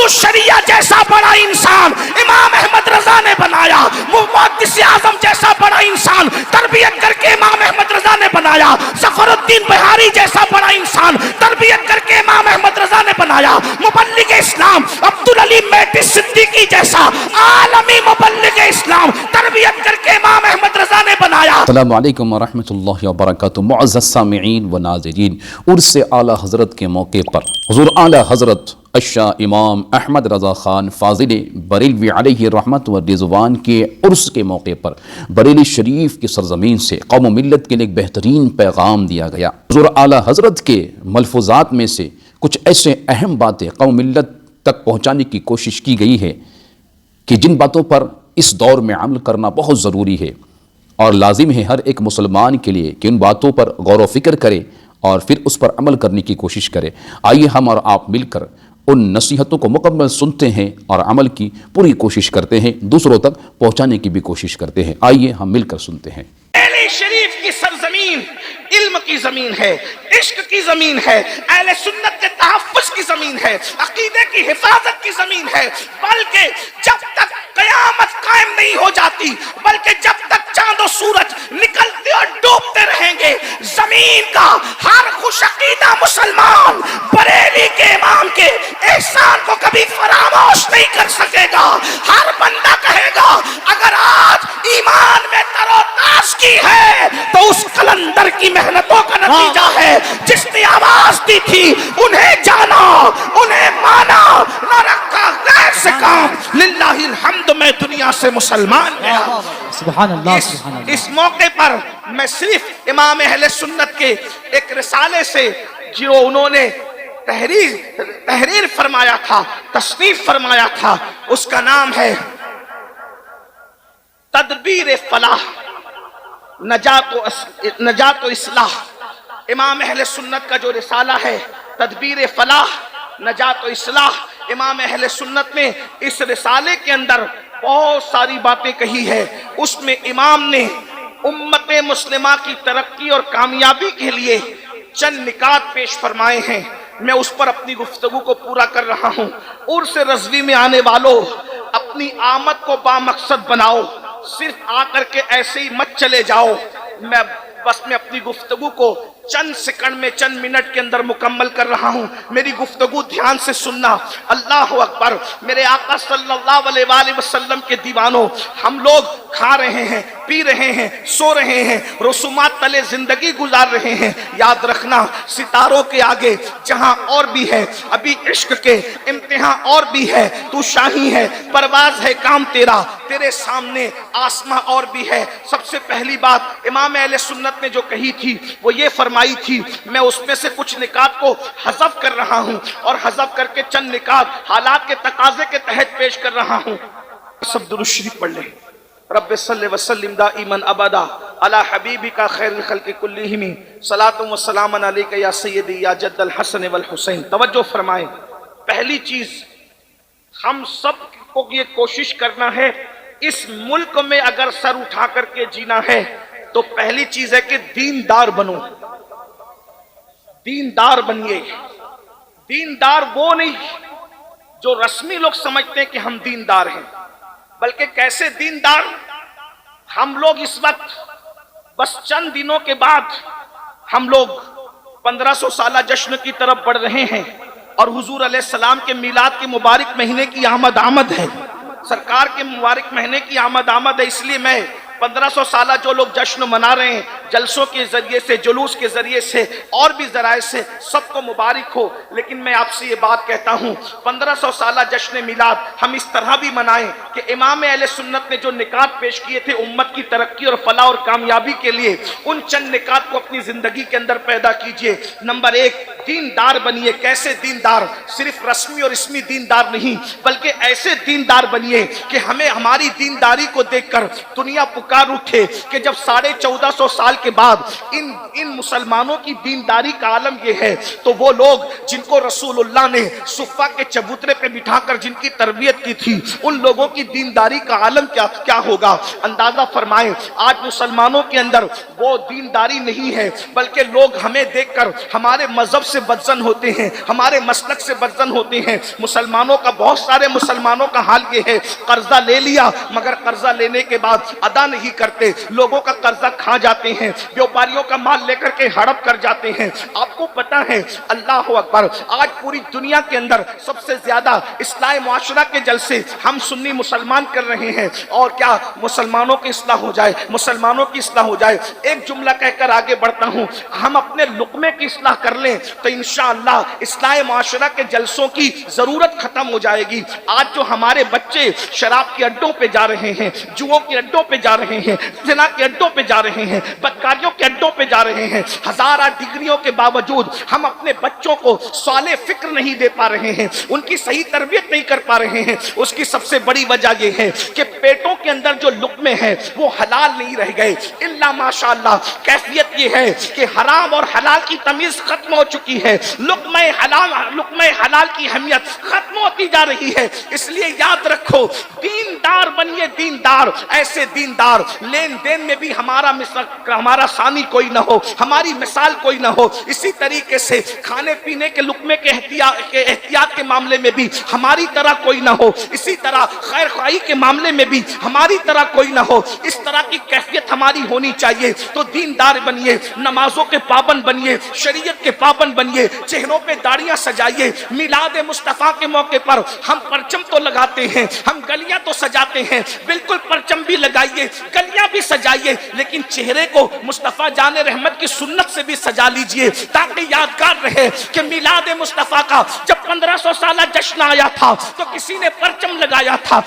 الشریعہ جیسا بڑا انسان امام احمد رضا نے بنایا، محدث اعظم جیسا بڑا انسان تربیت کر کے امام احمد رضا نے بنایا، ظفر الدین بہاری جیسا بڑا انسان تربیت کر کے امام احمد رضا نے بنایا، مبلغ اسلام عبدالعلی میٹی صدیقی جیسا عالمی مبلغ اسلام تربیت کر کے امام احمد رضا نے بنایا۔ السلام علیکم ورحمۃ اللہ وبرکاتہ۔ معزز سامعین و ناظرین، عرس اعلی حضرت کے موقع پر حضور اعلی حضرت الشاہ امام احمد رضا خان فاضل بریلوی علیہ رحمت و رضوان کے عرس کے موقع پر بریلی شریف کی سرزمین سے قوم و ملت کے لیے ایک بہترین پیغام دیا گیا۔ حضور اعلی حضرت کے ملفوظات میں سے کچھ ایسے اہم باتیں قوم ملت تک پہنچانے کی کوشش کی گئی ہے کہ جن باتوں پر اس دور میں عمل کرنا بہت ضروری ہے اور لازم ہے ہر ایک مسلمان کے لیے کہ ان باتوں پر غور و فکر کرے اور پھر اس پر عمل کرنے کی کوشش کرے۔ آئیے ہم اور آپ مل کر ان نصیحتوں کو مکمل سنتے ہیں اور عمل کی پوری کوشش کرتے ہیں، دوسروں تک پہنچانے کی بھی کوشش کرتے ہیں۔ آئیے ہم مل کر سنتے ہیں۔ بریلی شریف کی سرزمین علم کی زمین ہے، عشق کی زمین ہے، اہل سنت کے تحفظ کی زمین ہے، عقیدے کی حفاظت کی زمین ہے، بلکہ جب تک قیامت قائم نہیں ہو جاتی، بلکہ جب تک چاند و سورج نکلتے اور ڈوبتے رہیں گے، زمین کا ہر خوش عقیدہ مسلمان بریلی کے امام کے احسان کو کبھی فراموش نہیں کر سکے گا۔ ہر بندہ کہے گا اگر آج ایمان میں تر و تازگی ہے تو اس قلندر کی محنتوں کا نتیجہ ہے، جس نے آواز دی تھی انہیں جانا انہیں مانا، نہ رکھا غیر سے کام، للہ الحمد میں دنیا سے مسلمان گیا۔ سبحان اللہ سبحان اللہ۔ اس موقع پر میں صرف امام اہل سنت کے ایک رسالے سے جو انہوں نے تحریر فرمایا تھا، تصنیف فرمایا تھا، اس کا نام ہے تدبیر فلاح نجات و اصلاح۔ امام اہل سنت کا جو رسالہ ہے تدبیر فلاح نجات و اصلاح، امام اہل سنت نے اس رسالے کے اندر بہت ساری باتیں کہی ہے۔ اس میں امام نے امت مسلمہ کی ترقی اور کامیابی کے لیے چند نکات پیش فرمائے ہیں۔ میں اس پر اپنی گفتگو کو پورا کر رہا ہوں۔ عرس رضوی میں آنے والوں، اپنی آمد کو بامقصد بناؤ، صرف آ کر کے ایسے ہی مت چلے جاؤ۔ میں اپنی گفتگو کو چند سیکنڈ میں چند منٹ کے اندر مکمل کر رہا ہوں، میری گفتگو دھیان سے سننا۔ اللہ اکبر، میرے آقا صلی اللہ علیہ وآلہ وسلم کے دیوانوں، ہم لوگ کھا رہے ہیں، پی رہے ہیں، سو رہے ہیں، رسومات تلے زندگی گزار رہے ہیں۔ یاد رکھنا ستاروں کے آگے جہاں اور بھی ہے، ابھی عشق کے امتحان اور بھی ہے، تو شاہی ہے، پرواز ہے کام تیرا، تیرے سامنے آسماں اور بھی ہے۔ سب سے پہلی بات امام اہل سنت نے جو کہی تھی وہ یہ فرمائی تھی، میں اس میں سے کچھ نکات کو حذف کر رہا ہوں اور حذف کر کے چند نکات حالات کے تقاضے کے تحت پیش کر رہا ہوں۔ سب درود شریف پڑھ لیں۔ رب صلی وسلم دائما ابدا علی حبیبک خیر الخلق کلہم صلاۃ و سلام علیک یا سیدی یا جد الحسن والحسین۔ توجہ فرمائیں، پہلی چیز ہم سب کو یہ کوشش کرنا ہے، اس ملک میں اگر سر اٹھا کر کے جینا ہے تو پہلی چیز ہے کہ دیندار بنو، دیندار بنیے۔ دیندار وہ نہیں جو رسمی لوگ سمجھتے ہیں کہ ہم دیندار ہیں، بلکہ کیسے دیندار؟ ہم لوگ اس وقت بس چند دنوں کے بعد ہم لوگ 1500 سالہ جشن کی طرف بڑھ رہے ہیں اور حضور علیہ السلام کے میلاد کے مبارک مہینے کی آمد ہے، سرکار کے مبارک مہینے کی آمد ہے۔ اس لیے میں 1500 سالہ جو لوگ جشن منا رہے ہیں، جلسوں کے ذریعے سے، جلوس کے ذریعے سے اور بھی ذرائع سے، سب کو مبارک ہو۔ لیکن میں آپ سے یہ بات کہتا ہوں، 1500 سالہ جشن میلاد ہم اس طرح بھی منائیں کہ امام اہل سنت نے جو نکات پیش کیے تھے امت کی ترقی اور فلاح اور کامیابی کے لیے، ان چند نکات کو اپنی زندگی کے اندر پیدا کیجئے۔ نمبر 1، دیندار بنیے۔ کیسے دیندار؟ صرف رسمی اور اسمی دیندار نہیں، بلکہ ایسے دیندار بنیے کہ ہمیں ہماری دینداری کو دیکھ کر دنیا پکار پکار اٹھے کہ جب 1450 سال کے بعد ان مسلمانوں کی دینداری کا عالم یہ ہے، تو وہ لوگ جن کو رسول اللہ نے صفہ کے چبوترے پہ بٹھا کر جن کی تربیت کی تھی، ان لوگوں کی دینداری کا عالم کیا ہوگا؟ اندازہ فرمائیں آج مسلمانوں کے اندر وہ دینداری نہیں ہے، بلکہ لوگ ہمیں دیکھ کر ہمارے مذہب سے بدزن ہوتے ہیں، ہمارے مسلک سے بدزن ہوتے ہیں۔ مسلمانوں کا، بہت سارے مسلمانوں کا حال یہ ہے، قرضہ لے لیا مگر قرضہ لینے کے بعد ادا نہیں کرتے، لوگوں کا قرضہ کھا جاتے ہیں، بیوپاریوں کا مال لے کر کے ہڑپ کر جاتے ہیں۔ آپ کو پتا ہے، اللہ اکبر، آج پوری دنیا کے اندر سب سے زیادہ اصلاح معاشرہ کے جلسے ہم سنی مسلمان کر رہے ہیں، اور کیا مسلمانوں کی اصلاح ہو جائے، مسلمانوں کی اصلاح ہو جائے۔ ایک جملہ کہہ کر آگے بڑھتا ہوں، ہم اپنے لقمے کی اصلاح کر لیں تو انشاءاللہ اصلاح معاشرہ کے جلسوں کی ضرورت ختم ہو جائے گی۔ آج جو ہمارے بچے شراب کے اڈوں پہ جا رہے ہیں، جوؤں کے اڈوں پہ جا رہے ہیں، زنا کے اڈوں پہ جا رہے ہیں، بدکاریوں کے اڈوں پہ جا رہے ہیں، ہزارہ ڈگریوں کے باوجود ہم اپنے بچوں کو صالح فکر نہیں دے پا رہے ہیں، ان کی صحیح تربیت نہیں کر پا رہے ہیں۔ اس کی سب سے بڑی وجہ یہ ہے کہ پیٹوں کے اندر جو لقمے ہیں وہ حلال نہیں رہ گئے، الا ماشاءاللہ۔ کیفیت یہ ہے کہ حرام اور حلال کی تمیز ختم ہو چکی ہے، لقمہ حلال کی اہمیت ختم ہوتی جا رہی ہے۔ اس لیے یاد رکھو، دیندار بنیے، دیندار، ایسے دیندار لین دین میں بھی ہمارا ثانی کوئی نہ ہو، ہماری مثال کوئی نہ ہو۔ اسی طریقے سے کھانے پینے کے لقمے کے احتیاط کے معاملے میں بھی ہماری طرح کوئی نہ ہو، اسی طرح خیر خواہی کے معاملے میں بھی ہماری طرح کوئی نہ ہو۔ اس طرح کی کیفیت ہماری ہونی چاہیے۔ تو دیندار بنیے، نمازوں کے پابند بنیے، شریعت کے پابند بنیے، چہروں پہ داڑیاں سجائیے۔ میلاد مصطفیٰ کے موقع پر ہم پرچم تو لگاتے ہیں، ہم گلیاں تو سجاتے ہیں، بالکل پرچم بھی لگائیے، گلیاں بھی سجائیے، لیکن چہرے کو مصطفیٰ جان رحمت کی سنت سے بھی سجا لیجئے، تاکہ یادگار رہے کہ میلاد مصطفیٰ کا جب 1500 سالہ جشن آیا تھا تو کسی نے پرچم لگایا تھا،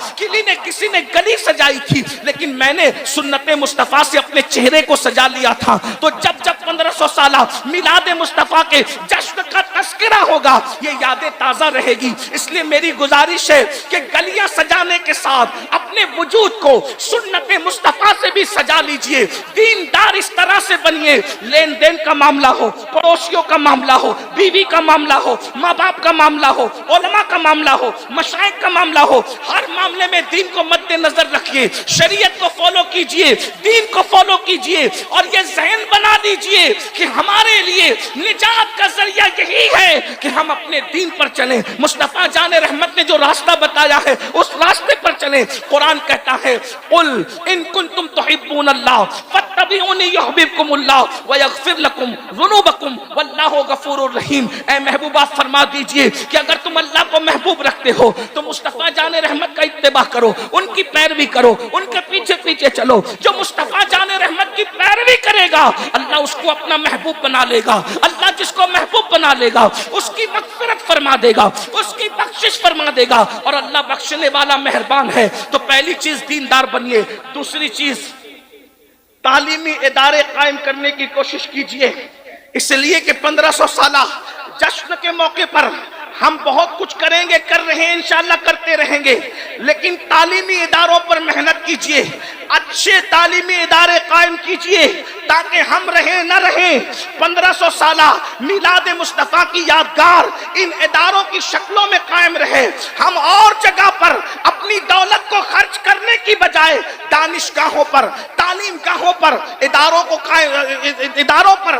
کسی نے گلی سجائی تھی، لیکن میں نے سنت مصطفیٰ سے اپنے چہرے کو سجا لیا تھا۔ تو جب 1500 سالہ میلاد مصطفیٰ کے جشن کا تذکرہ ہوگا، یہ یادیں تازہ رہے گی۔ اس لیے میری گزارش ہے کہ گلیاں سجانے کے ساتھ اپنے وجود کو سنت مصطفیٰ سے بھی سجا لیجئے۔ دیندار اس طرح سے بنیے، لین دین کا معاملہ ہو، پڑوسیوں کا معاملہ ہو، بیوی کا معاملہ ہو، ماں باپ کا معاملہ ہو، علماء کا معاملہ ہو، مشائخ کا معاملہ ہو، ہر معاملے میں دین کو مد نظر رکھیے، شریعت کو فالو کیجئے، دین کو فالو کیجئے، اور یہ ذہن بنا دیجئے کہ ہمارے لیے نجات کا ذریعہ یہی ہے کہ ہم اپنے دین پر چلیں۔ مصطفیٰ جان رحمت نے جو راستہ بتایا ہے اس راستے پر چلیں۔ قرآن کہتا ہے قل ان کنتم تحبون اللہ فاتبعونی یحببکم اللہ ویغفر لکم ذنوبکم واللہ غفور الرحیم۔ اے محبوبہ فرما دیجئے کہ اگر تم اللہ کو محبوب رکھتے ہو تو مصطفیٰ جان رحمت کا اتباع کرو، ان کی پیروی کرو، ان کے پیچھے پیچھے چلو۔ جو مصطفیٰ جان رحمت کی پیروی کرے گا اللہ اس کو اپنا محبوب بنا لے گا۔ اللہ جس کو محبوب بنا لے گا اس کی مغفرت فرما دے گا، اس کی بخشش فرما دے گا، اور اللہ بخشنے والا مہربان ہے۔ تو پہلی چیز دیندار بنیے۔ دوسری چیز تعلیمی ادارے قائم کرنے کی کوشش کیجئے، اس لیے کہ 1500 سالہ جشن کے موقع پر ہم بہت کچھ کریں گے، کر رہے ہیں، انشاءاللہ کرتے رہیں گے، لیکن تعلیمی اداروں پر محنت کیجئے، اچھے تعلیمی ادارے قائم کیجئے تاکہ ہم رہیں نہ رہیں 1500 سالہ میلاد مصطفیٰ کی یادگار ان اداروں کی شکلوں میں قائم رہے۔ ہم اور جگہ پر اپنی دولت کو خرچ کرنے کی بجائے دانشگاہوں پر، تعلیم گاہوں پر، اداروں پر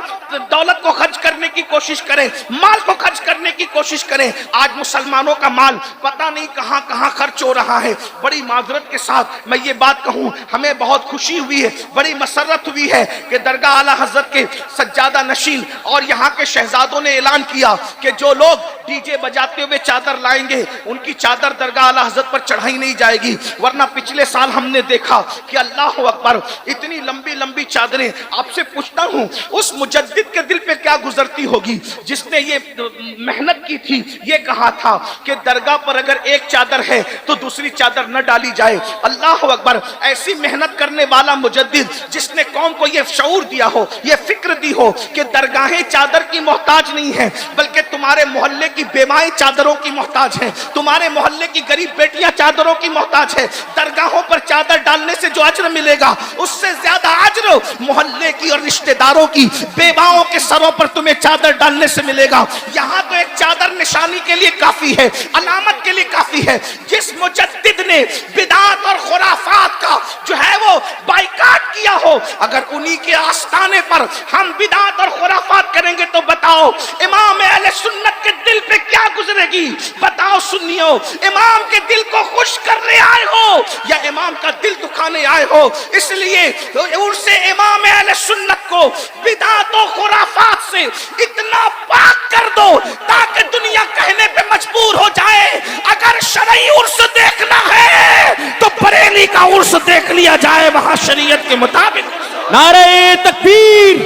دولت کو خرچ کرنے کی کوشش کریں، مال کو خرچ کرنے کی کوشش کریں۔ آج مسلمانوں کا مال پتہ نہیں کہاں کہاں خرچ ہو رہا ہے۔ بڑی معذرت کے ساتھ میں یہ بات کہوں، ہمیں بہت خوشی ہوئی ہے، بڑی مسرت ہوئی ہے کہ درگاہ اعلیٰ حضرت کے سجادہ نشین اور یہاں کے شہزادوں نے اعلان کیا کہ جو لوگ ڈی جے بجاتے ہوئے چادر لائیں گے ان کی چادر درگاہ اعلیٰ حضرت پر چڑھائی نہیں جائے گی، ورنہ پچھلے سال ہم نے دیکھا کہ اللہ اکبر اتنی لمبی لمبی چادریں۔ آپ سے پوچھتا ہوں اس مجدد کے دل پہ کیا گزرتی ہوگی جس نے یہ محنت کی تھی، یہ کہا تھا کہ درگاہ پر اگر ایک چادر ہے تو دوسری چادر نہ ڈالی جائے۔ اللہ اکبر، ایسی محنت کرنے والا مجدد جس نے قوم کو یہ شعور دیا ہو، یہ فکر دی ہو کہ درگاہیں چادر کی محتاج نہیں ہیں، بلکہ تمہارے محلے کی بیوائیں چادروں کی محتاج ہیں, تمہارے محلے کی غریب بیٹیاں چادروں کی محتاج ہیں. درگاہوں پر چادر ڈالنے سے جو اجر ملے گا اس سے زیادہ اجر محلے کی اور رشتہ داروں کی بیواؤں کے سروں پر تمہیں چادر ڈالنے سے ملے گا. یہاں تو ایک چادر نشانی کے لیے کافی ہے, علامت کے لیے کافی ہے. جس مجدد نے بدعات اور خرافات کا جو ہے وہ بائیکاٹ کیا ہو, اگر انہی کے آستانے پر ہم بدعات اور خرافات کریں گے تو بتاؤ امام اہل سنت کے دل پہ کیا گزرے گی؟ بتاؤ سنیو, امام کے دل کو خوش کرنے آئے ہو یا امام کا دل دکھانے آئے ہو؟ اس لیے عرس امام اہل سنت کو بدعات و خرافات سے اتنا پاک کر دو تاکہ دنیا کہنے پہ مجبور ہو جائے اگر شرعی عرس دیکھنا ہے تو بریلی کا عرس دیکھ لیا جائے, وہاں شریعت کے مطابق. نعرہ تکبیر,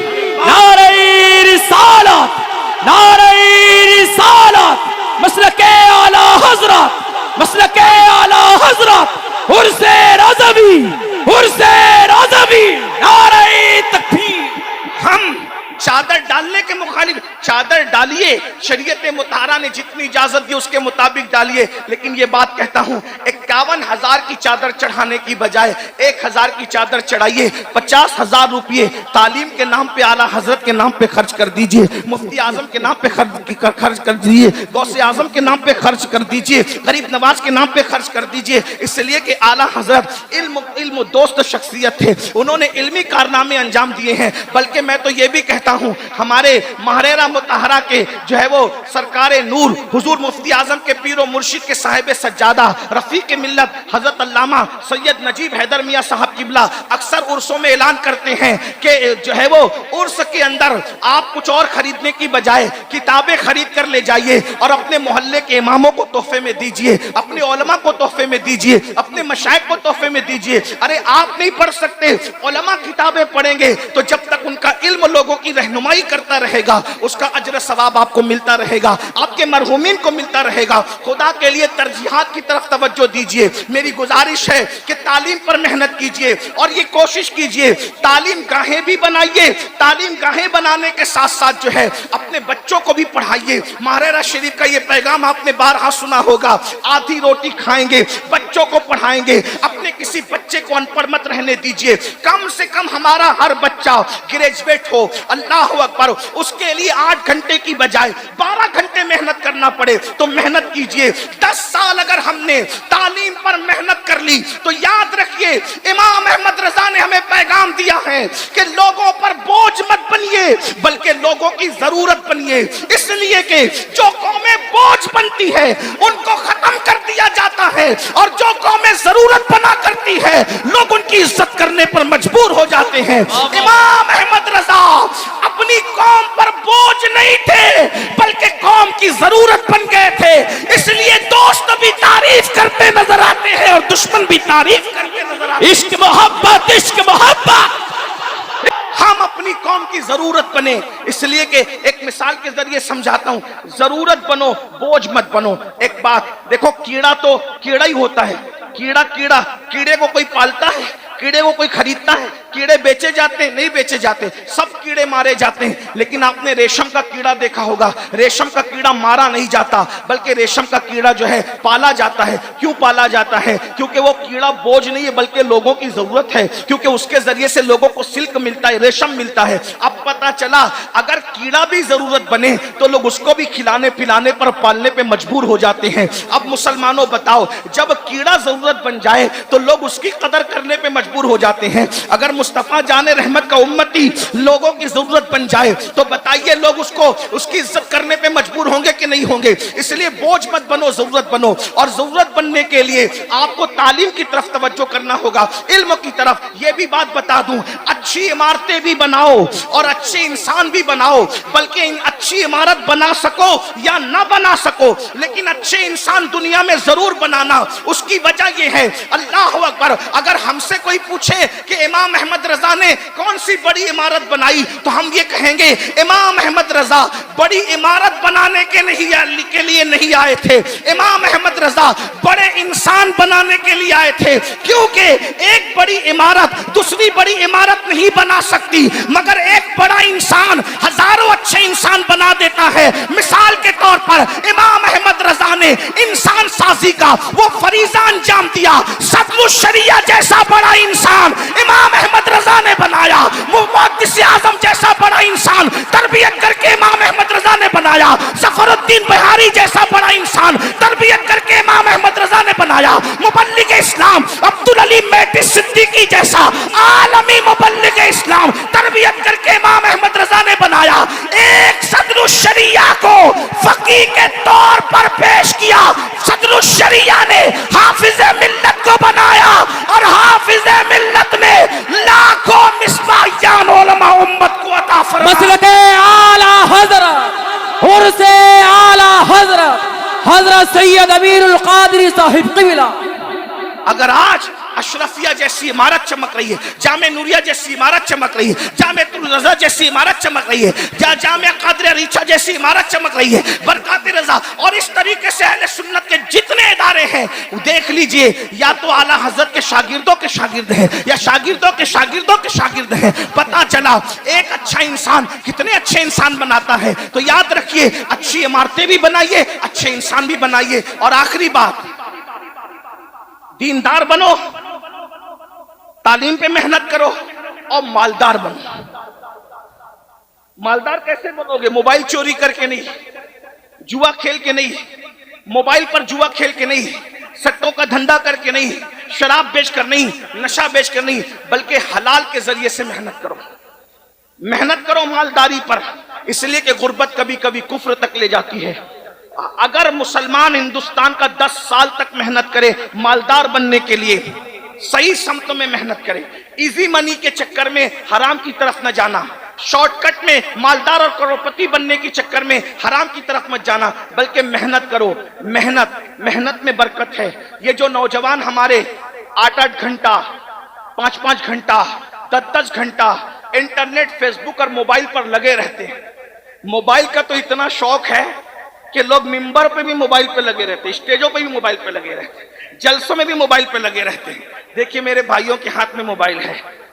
نعرہ رسالت, نعرہ رسالت, مسلک اعلی حضرت, مسلک اعلی حضرت عرس رضوی, عرس رضوی, نعرہ تکبیر. ہم چادر ڈالنے کے مخالف, چادر ڈالیے, شریعت مطہرہ نے جتنی اجازت دی اس کے مطابق ڈالیے, لیکن یہ بات کہتا ہوں 51,000 کی چادر چڑھانے کی بجائے 1,000 کی چادر چڑھائیے. 50,000 روپیے تعلیم کے نام پہ اعلیٰ حضرت کے نام پہ خرچ کر دیجئے, مفتی اعظم کے نام پہ خرچ کر دیجئے, غوث اعظم کے نام پہ خرچ کر دیجئے, غریب نواز کے نام پہ خرچ کر دیجئے. اس لیے کہ اعلیٰ حضرت علم و دوست شخصیت تھے, انہوں نے علمی کارنامے انجام دیے ہیں. بلکہ میں تو یہ بھی کہتا ہوں ہمارے محررہ مطہرہ کے جو ہے وہ سرکار نور حضور مفتی اعظم کے پیر و مرشد کے صاحب سجادہ رفیق ملت حضرت علامہ سید نجیب حیدر میاں صاحب قبلہ اکثر عرسوں میں اعلان کرتے ہیں کہ جو ہے وہ عرس کے اندر آپ کچھ اور خریدنے کی بجائے کتابیں خرید کر لے جائیے اور اپنے محلے کے اماموں کو تحفے میں دیجئے, اپنے علماء کو تحفے میں دیجئے, اپنے مشائخ کو تحفے میں دیجئے. ارے آپ نہیں پڑھ سکتے, علماء کتابیں پڑھیں گے تو جب تک ان کا علم لوگوں کی رہنمائی کرتا رہے گا اس کا اجر ثواب آپ کو ملتا رہے گا, آپ کے مرحومین کو ملتا رہے گا. خدا کے لیے ترجیحات کی طرف توجہ دیجئے. میری گزارش ہے کہ تعلیم پر محنت کیجئے اور یہ کوشش کیجئے تعلیم گاہیں بھی بنائیے. تعلیم گاہیں بنانے کے ساتھ ساتھ جو ہے اپنے بچوں کو بھی پڑھائیے. محررہ شریف کا یہ پیغام آپ نے بارہا سنا ہوگا, آدھی روٹی کھائیں گے بچوں کو پڑھائیں گے. اپنے کسی بچے کو ان پڑھ مت رہنے دیجئے. کم سے کم ہمارا ہر بچہ گریجویٹ ہو, اللہ اکبر, اس کے لیے 8 گھنٹے کی بجائے 12 گھنٹے محنت کرنا پڑے تو محنت کیجئے. 10 سال اگر ہم نے تعلیم پر محنت کر لی تو یاد رکھیے امام احمد رضا نے ہمیں پیغام دیا ہے کہ لوگوں پر بوجھ مت بنیے بلکہ لوگوں کی ضرورت بنیے. اس لیے کہ جو قومیں بوجھ بنتی ہے ان کو ختم کر دیا جاتا ہے اور جو قومیں ضرورت بنا کرتی ہے لوگ ان کی عزت کرنے پر مجبور ہو جاتے ہیں. امام احمد رضا اپنی قوم پر بوجھ نہیں تھے بلکہ قوم کی ضرورت بن گئے تھے. اس لیے دوست بھی تعریف کرتے نظر آتے ہیں اور دشمن بھی تعریف کرتے نظر آتے ہیں. عشق محبت, عشق محبت. ہم اپنی قوم کی ضرورت بنے. اس لیے کہ ایک مثال کے ذریعے سمجھاتا ہوں, ضرورت بنو, بوجھ مت بنو. ایک بات دیکھو, کیڑا تو کیڑا ہی ہوتا ہے. کیڑے کو کوئی پالتا ہے, کیڑے کو کوئی خریدتا ہے؟ کیڑے بیچے جاتے ہیں؟ نہیں بیچے جاتے, سب کیڑے مارے جاتے ہیں. لیکن آپ نے ریشم کا کیڑا دیکھا ہوگا, ریشم کا کیڑا مارا نہیں جاتا بلکہ ریشم کا کیڑا جو ہے پالا جاتا ہے. کیوں پالا جاتا ہے؟ کیونکہ وہ کیڑا بوجھ نہیں ہے بلکہ لوگوں کی ضرورت ہے, کیونکہ اس کے ذریعے سے لوگوں کو سلک ملتا ہے, ریشم ملتا ہے. اب پتا چلا اگر کیڑا بھی ضرورت بنے تو لوگ اس کو بھی کھلانے پلانے پر پالنے پہ مجبور ہو جاتے ہیں. اب مسلمانوں بتاؤ, جب کیڑا ضرورت بن جائے تو لوگ اس کی قدر کرنے پہ مجبور ہو جاتے ہیں. اگر مصطفیٰ جان رحمت کا امتی لوگوں کی ضرورت بن جائے تو بتائیے لوگ اس کی عزت کرنے پہ مجبور ہوں گے کہ نہیں ہوں گے؟ اس لیے بوجھ مت بنو, ضرورت بنو. اور ضرورت بننے کے لیے آپ کو تعلیم کی طرف توجہ کرنا ہوگا, علم کی طرف. یہ بھی بات بتا دوں, اچھی عمارتیں بھی بناؤ اور اچھے انسان بھی بناؤ, بلکہ اچھی عمارت بنا سکو یا نہ بنا سکو لیکن اچھے انسان دنیا میں ضرور بنانا. اس کی وجہ یہ ہے, اللہ اکبر, اگر ہم سے کوئی پوچھے کہ امام احمد رضا نے کون سی بڑی عمارت بنائی تو ہم یہ کہیں گے امام احمد رضا بڑی عمارت بنانے کے لیے نہیں آئے تھے. امام احمد رضا بڑے انسان بنانے کے لیے آئے تھے، کیونکہ ایک بڑی عمارت دوسری بڑی عمارت نہیں بنا سکتی، مگر ایک بڑا انسان ہزاروں اچھے انسان بنا دیتا ہے۔ مثال کے طور پر امام احمد رضا نے انسان سازی کا وہ فریضہ انجام دیا، صدر الشریعہ جیسا بڑا انسان امام احمد رضا نے بنایا، محدث اعظم جیسا بڑا انسان تربیت کر کے امام احمد رضا نے بنایا، ظفر الدین بہاری جیسا بڑا انسان تربیت کر کے امام احمد رضا نے بنایا، مبلغ اسلام عبدالعلی میٹی صدیقی جیسا عالمی مبلغ اسلام تربیت کر کے امام احمد رضا نے بنایا۔ ایک صدر الشریعہ کو فقیہ کے طور پر پیش کیا، صدر الشریعہ نے حافظ ملت کو بنایا، اور حافظ ملت نے لاکھوں مصباحیان علماء امت کو عطا فرمایا۔ مسلک اعلی حضرت عرس اعلی حضرت حضرت سید امیر القادری صاحب قبلہ۔ اگر آج اشرفیہ جیسی عمارت چمک رہی ہے، جامع نوریہ جیسی عمارت چمک رہی ہے، جامع رضا جیسی عمارت چمک رہی ہے، جامع قادریہ ریچھا جیسی عمارت چمک رہی ہے، برکات رضا، اور اس طریقے سے اہل سنت کے جتنے ادارے ہیں دیکھ لیجئے، یا تو اعلیٰ حضرت کے شاگردوں کے شاگرد ہیں یا شاگردوں کے شاگردوں کے شاگرد ہیں۔ پتہ چلا ایک اچھا انسان کتنے اچھے انسان بناتا ہے۔ تو یاد رکھیے، اچھی عمارتیں بھی بنائیے، اچھے انسان بھی بنائیے۔ اور آخری بات، دیندار بنو، تعلیم پہ محنت کرو، اور مالدار بنو۔ مالدار کیسے بنو گے؟ موبائل چوری کر کے نہیں، جوا کھیل کے نہیں، موبائل پر جوا کھیل کے نہیں، سٹوں کا دھندا کر کے نہیں، شراب بیچ کر نہیں، نشہ بیچ کر نہیں، بلکہ حلال کے ذریعے سے محنت کرو۔ محنت کرو مالداری پر، اس لیے کہ غربت کبھی کبھی کفر تک لے جاتی ہے۔ اگر مسلمان ہندوستان کا 10 سال تک محنت کرے مالدار بننے کے لیے، صحیح سمتوں میں محنت کرے، ایزی منی کے چکر میں حرام کی طرف نہ جانا، شارٹ کٹ میں مالدار اور کروڑپتی بننے کے چکر میں حرام کی طرف مت جانا، بلکہ محنت کرو۔ محنت میں برکت ہے۔ یہ جو نوجوان ہمارے 8-8 گھنٹہ 5-5 گھنٹہ 10-10 گھنٹہ انٹرنیٹ، فیس بک اور موبائل پر لگے رہتے ہیں، موبائل کا تو اتنا شوق ہے کہ لوگ ممبر پہ بھی موبائل پہ لگے رہتے ہیں، اسٹیجوں پہ بھی موبائل پہ لگے رہتے ہیں، جلسوں میں بھی موبائل پہ لگے رہتے ہیں۔ دیکھیے میرے بھائیوں کے ہاتھ میں موبائل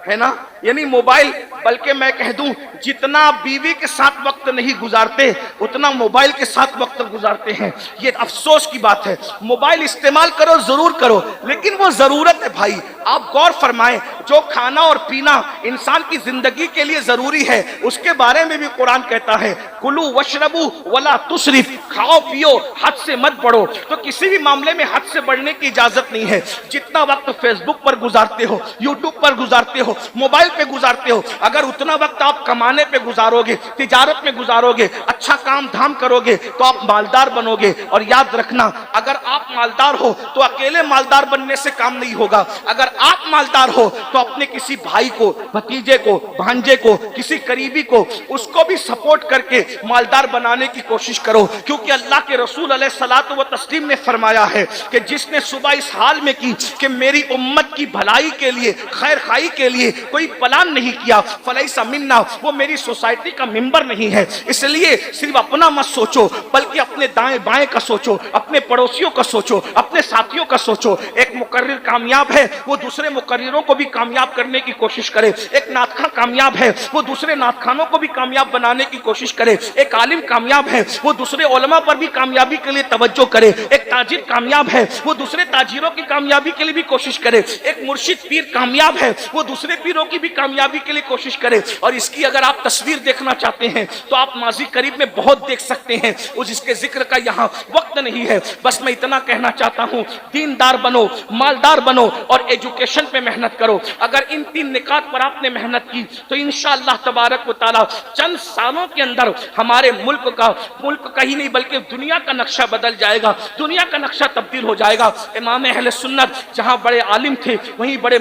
ہے نا، یعنی موبائل، بلکہ میں کہہ دوں جتنا بیوی کے ساتھ وقت نہیں گزارتے اتنا موبائل کے ساتھ وقت گزارتے ہیں۔ یہ افسوس کی بات ہے۔ موبائل استعمال کرو، ضرور کرو، لیکن وہ ضرورت ہے بھائی۔ آپ غور فرمائیں، جو کھانا اور پینا انسان کی زندگی کے لیے ضروری ہے، اس کے بارے میں بھی قرآن کہتا ہے کلو وشربو ولا تسرف، کھاؤ پیو، حد سے مت بڑھو۔ تو کسی بھی معاملے میں حد سے بڑھنے کی اجازت نہیں ہے۔ جتنا وقت فیس بک پر گزارتے ہو، یوٹیوب پر گزارتے ہو، موبائل پہ گزارتے ہو، اگر اتنا وقت آپ کمانے پہ گزارو گے، تجارت میں گزارو گے، اچھا کام دھام کرو گے، تو آپ مالدار بنو گے۔ اور یاد رکھنا، اگر آپ مالدار ہو تو اکیلے مالدار بننے سے کام نہیں ہوگا۔ اگر آپ مالدار ہو تو اپنے کسی بھائی کو، بھتیجے کو، بھانجے کو، کسی قریبی کو، اس کو بھی سپورٹ کر کے مالدار بنانے کی کوشش کرو، کیونکہ اللہ کے رسول علیہ الصلوۃ والتسلیم نے فرمایا ہے کہ جس نے صبح اس حال میں کی کہ میری امت کی بھلائی کے لیے، خیر خواہی کے لیے کوئی پلان نہیں کیا، فلیس منا، وہ میری سوسائٹی کا ممبر نہیں ہے۔ اس لیے صرف اپنا مت سوچو، بلکہ اپنے دائیں بائیں کا سوچو، اپنے پڑوسیوں کا سوچو، اپنے ساتھیوں کا سوچو۔ ایک مقرر کامیاب ہے، وہ دوسرے مقرروں کو بھی کامیاب کرنے کی کوشش کرے۔ ایک نعت خواں کامیاب ہے، وہ دوسرے نعت خانوں کو بھی کامیاب بنانے کی کوشش کرے۔ ایک عالم کامیاب ہے، وہ دوسرے علماء پر بھی کامیابی کے لیے توجہ کرے۔ ایک تاجر کامیاب ہے، وہ دوسرے تاجروں کی کامیابی کے لیے بھی کوشش کرے۔ ایک مرشد پیر کامیاب ہے، وہ دوسرے پیروں کی بھی کامیابی کے لیے کوشش کرے۔ اور اس کی اگر آپ تصویر دیکھنا چاہتے ہیں تو آپ ماضی قریب میں بہت دیکھ سکتے ہیں، اس کے ذکر کا یہاں وقت نہیں ہے۔ بس میں اتنا کہنا چاہتا ہوں، دیندار بنو، مالدار بنو، اور ایجوکیشن پہ محنت کرو۔ اگر ان 3 نکات پر آپ نے محنت کی تو انشاءاللہ تبارک و تعالی چند سالوں کے اندر ہمارے ملک کا ہی نہیں بلکہ دنیا کا نقشہ بدل جائے گا، دنیا کا نقشہ تبدیل ہو جائے گا۔ امام اہل سنت جہاں بڑے عالم تھے، وہیں بڑے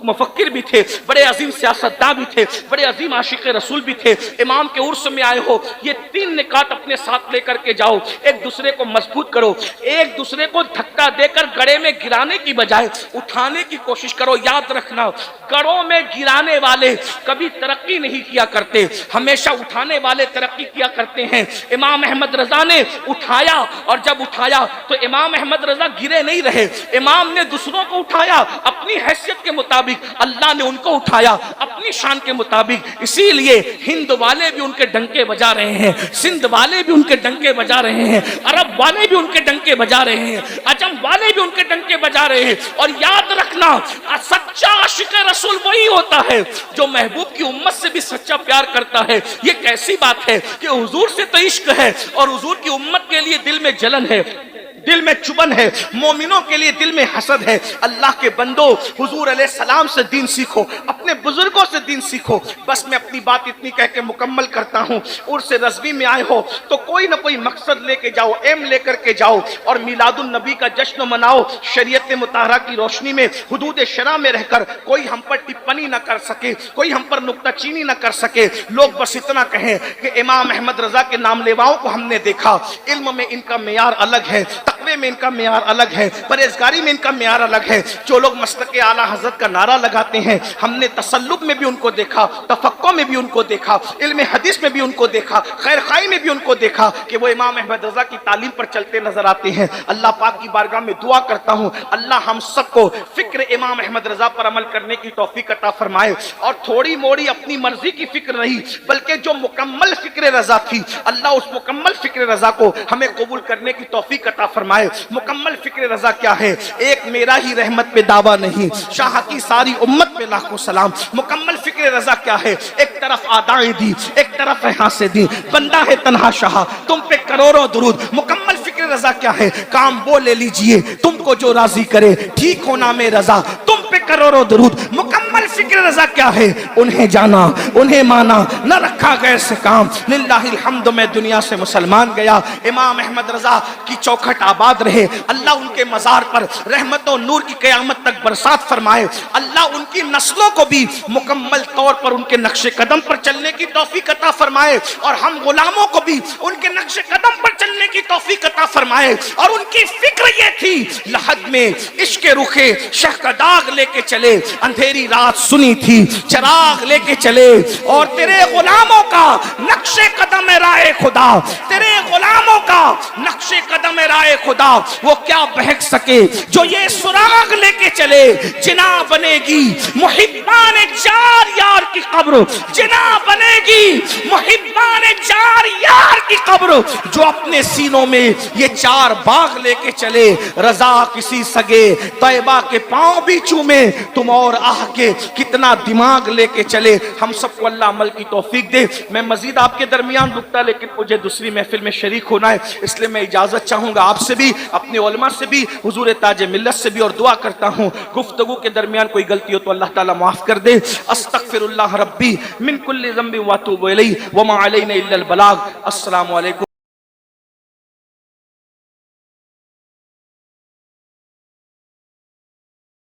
مفکر بھی تھے، بڑے عظیم سیاستداں بھی تھے، بڑے عظیم عاشق رسول بھی تھے۔ امام کے عرس میں آئے ہو، یہ 3 نکات اپنے ساتھ لے کر کے جاؤ۔ ایک دوسرے کو مضبوط کرو, ایک دوسرے کو دھکا دے کر گڑھے میں گرانے کی بجائے اٹھانے کی کوشش کرو. یاد رکھنا گڑھوں میں گرانے والے کبھی ترقی نہیں کیا کرتے, ہمیشہ اٹھانے والے ترقی کیا کرتے ہیں. امام احمد رضا نے اٹھایا, اور جب اٹھایا تو امام احمد رضا گرے نہیں رہے, امام نے دوسروں کو اٹھایا اپنی حیثیت کے مطابق, اللہ نے ان کو اٹھایا اپنی شان کے مطابق. اسی لیے ہند والے بھی ان کے ڈنکے بجا رہے ہیں, سندھ والے بھی ان کے ڈنکے بجا رہے ہیں, عرب والے بھی ان کے ڈنکے بجا رہے ہیں, عجم والے بھی ان کے ڈنکے بجا رہے ہیں. اور یاد رکھنا سچا عاشق رسول وہی ہوتا ہے جو محبوب کی امت سے بھی سچا پیار کرتا ہے. یہ کیسی بات ہے کہ حضور سے تو عشق ہے اور حضور کی امت کے لیے دل میں جلن ہے, دل میں چبن ہے, مومنوں کے لیے دل میں حسد ہے. اللہ کے بندو حضور علیہ السلام سے دین سیکھو, اپنے بزرگوں سے دین سیکھو. بس میں اپنی بات اتنی کہہ کے مکمل کرتا ہوں. عرس رضوی میں آئے ہو تو کوئی نہ کوئی مقصد لے کے جاؤ, ایم لے کر کے جاؤ, اور میلاد النبی کا جشن مناؤ. شریعت مطہرہ کی روشنی میں حدود شرع میں رہ کر کوئی ہم پر ٹپنی نہ کر سکے, کوئی ہم پر نکتہ چینی نہ کر سکے. لوگ بس اتنا کہیں کہ امام احمد رضا کے نام لیواؤں کو ہم نے دیکھا, علم میں ان کا معیار الگ ہے, تقوی میں ان کا معیار الگ ہے, پرہیزگاری میں ان کا معیار الگ ہے. جو لوگ مسلک اعلیٰ حضرت کا نعرہ لگاتے ہیں, ہم نے تسلب میں بھی ان کو دیکھا, تفقہ میں بھی ان کو دیکھا, علم حدیث میں بھی ان کو دیکھا, خیر خواہی میں بھی ان کو دیکھا کہ وہ امام احمد رضا کی تعلیم پر چلتے نظر آتے ہیں. اللہ پاک کی بارگاہ میں دعا کرتا ہوں اللہ ہم سب کو فکر امام احمد رضا پر عمل کرنے کی توفیق عطا فرمائے, اور تھوڑی موڑی اپنی مرضی کی فکر نہیں بلکہ جو مکمل فکر رضا تھی, اللہ اس مکمل فکر رضا کو ہمیں قبول کرنے کی توفیق عطا فرمائے. مکمل فکر رضا کیا ہے؟ ایک میرا ہی رحمت پہ دعویٰ نہیں, شاہ کی ساری امت پہ لاکھوں سلام. مکمل فکر رضا کیا ہے؟ ایک طرف آدائیں دی, ایک طرف ہانسیں دی, بندہ ہے تنہا شاہ تم پہ کروڑوں درود. مکمل فکر رضا کیا ہے؟ کام وہ لے لیجئے تم کو جو راضی کرے, ٹھیک ہونا میں رضا تم پہ کروڑوں درود. مکمل فکر رضا کیا ہے؟ انہیں جانا انہیں مانا, نہ رکھا غیر سے کام. للہ الحمد میں دنیا سے مسلمان گیا. امام احمد رضا کی چوکھٹ آباد رہے, اللہ ان کے مزار پر رحمت و نور کی قیامت تک برسات فرمائے. اللہ ان کی نسلوں کو بھی مکمل طور پر ان کے نقش قدم پر چلنے کی توفیق عطا فرمائے, اور ہم غلاموں کو بھی ان کے نقش قدم پر چلنے کی توفیق عطا فرمائے. اور ان کی فکر یہ تھی لحد میں عشق رخے شہ کا داغ لے کے چلے, اندھیری رات سنی تھی چراغ لے کے چلے, اور تیرے غلاموں کا نقش قدم رائے خدا, تیرے غلاموں کا نقش قدم رائے خدا وہ کیا بہک سکے جو یہ سراغ لے کے چلے. جنا بنے گی محبان جار یار کی قبر, جنا بنے گی محبان جار یار کی قبر, جو اپنے سینوں میں یہ چار باغ لے کے چلے. رضا کسی سگے طیبہ کے پاؤں بھی چومے, تم اور آہ کے کتنا دماغ لے کے چلے. ہم سب کو اللہ عمل کی توفیق دے. میں مزید آپ کے درمیان رکتا, لیکن مجھے دوسری محفل میں شریک ہونا ہے, اس لیے میں اجازت چاہوں گا آپ سے بھی, اپنے علماء سے بھی, حضور تاج ملت سے بھی, اور دعا کرتا ہوں گفتگو کے درمیان کوئی غلطی ہو تو اللہ تعالیٰ معاف کر دے. استغفر اللہ ربی من کل ذنب واتوب الیہ وما علینا الا البلاغ. السلام علیکم.